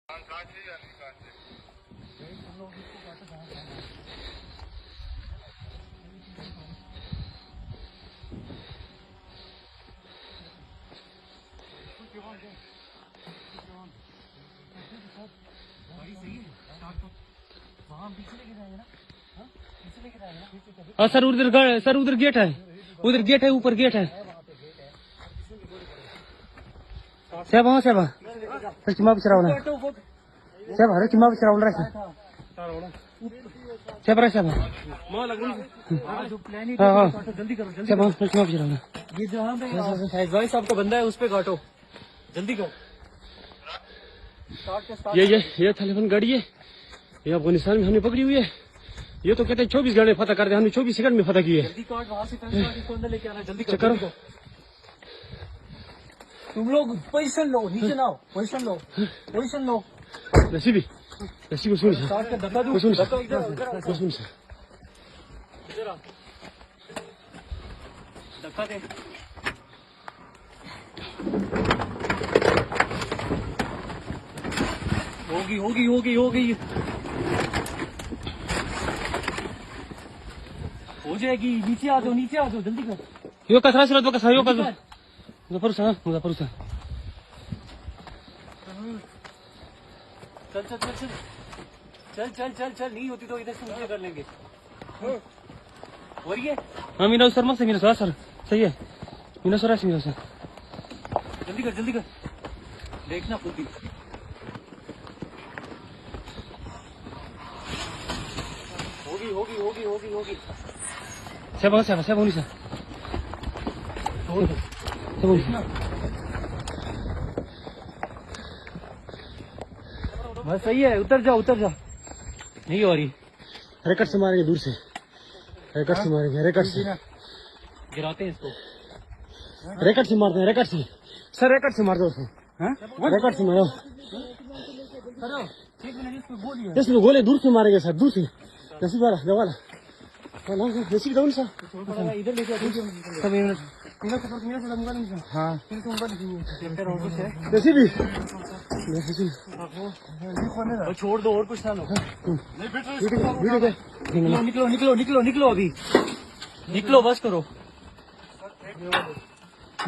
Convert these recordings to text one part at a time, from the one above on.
हाँ सर उधर गेट है, ऊपर गेट है। साहब हाँ साहब चिमा बिचरावला साहब हरे चिमा बिचरावला साहब साहब हाँ जल्दी करो साहब हाँ चिमा बिचरावला। ये जहाँ पे भाई साहब का बंदा है उस पे काटो, जल्दी करो। ये तालिबान गाड़ी है, ये अफगानिस्तान में हमने पकड़ी हुई है। ये तो कहते हैं 24 घंटे में फतह कर दे, हमने 24 सेकंड में फतह की है। जल्दी काट, वहाँ से अंदर लेके आना, जल्दी करो। तुम लोग पोजीशन लो, नीचे ना हो, पोजीशन लो। नसीबी को सुन सर, धक्का दे। होगी हो जाएगी। नीचे आ जाओ, जल्दी कर। यो कसरा सिरा तो कसा यो कस मुजफ्फर चल नहीं होती तो इधर से नीचे कर लेंगे। और ये हाँ मीना सर मत से मीना सर सही है, मीना सर मीना सर जल्दी कर देखना खुद ही। होगी। सब होनी सर बस सही है, उतर जा। नहीं हो रही, रैकेट से मारेंगे दूर से, रैकेट से गिराते हैं इसको। रैकेट से मारते हैं, सर रैकेट से मार दो उसको। रैकेट से मारो, इसमें गोले दूर से मारेंगे सर, दूर से। नसीब वाला नसीब डाउन सर, इधर लेके हाँ नसीबी छोड़ दो और कुछ ना लो। निकलो अभी, निकलो बस करो,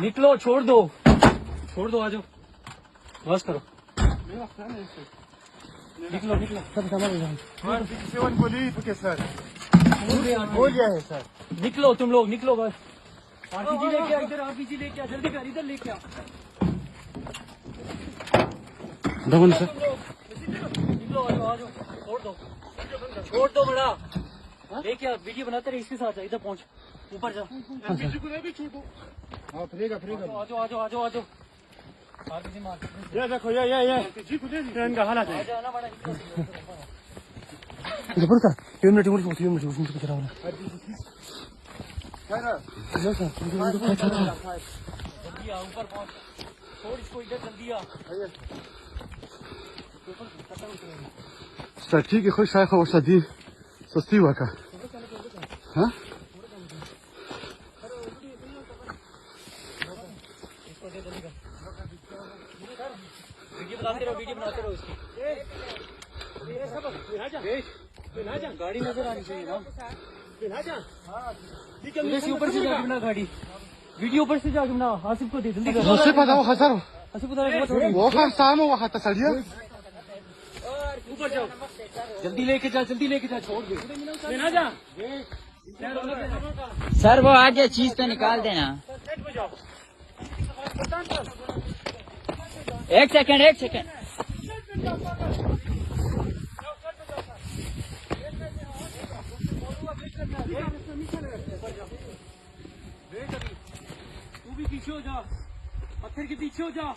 निकलो, छोड़ दो आ जाओ, बस करो। निकलो बोलिए है सर। निकलो तुम लोग, निकलो बस। आरपीजी लेके आ, इधर आरपीजी लेके आ, जल्दी कर, इधर लेके आ। दमन सर निकलो, आ जाओ, छोड़ दो बड़ा। लेके आ, वीडियो बनाते रहे इसके साथ, इधर पहुंच, ऊपर जा। आ जाओ। आरपीजी मार, ये देखो ये इनका हालत है। जबर सर 3 मिनट उसको चला वाला जल्दी आ, ऊपर पहुंच, छोड़ इसको, इधर जल्दी आ। ठीक है खुश शायख और शादी सस्ती हुआ का हाँ वीडियो बनाते रहो इसकी। गाड़ी नजर आनी चाहिए ना, ऊपर से जाके बना गाड़ी, वीडियो ऊपर से जाके बना। आसिफ को दे, जल्दी कर। आसिफ बताओ हजारों वो खान साम वो खाता सड़िया, ऊपर जाओ, जल्दी लेके जा, छोड़ दे ना जा। सर वो आगे चीज तो निकाल देना। एक सेकंड तू भी पीछे हो जा, पत्थर के पीछे हो जा।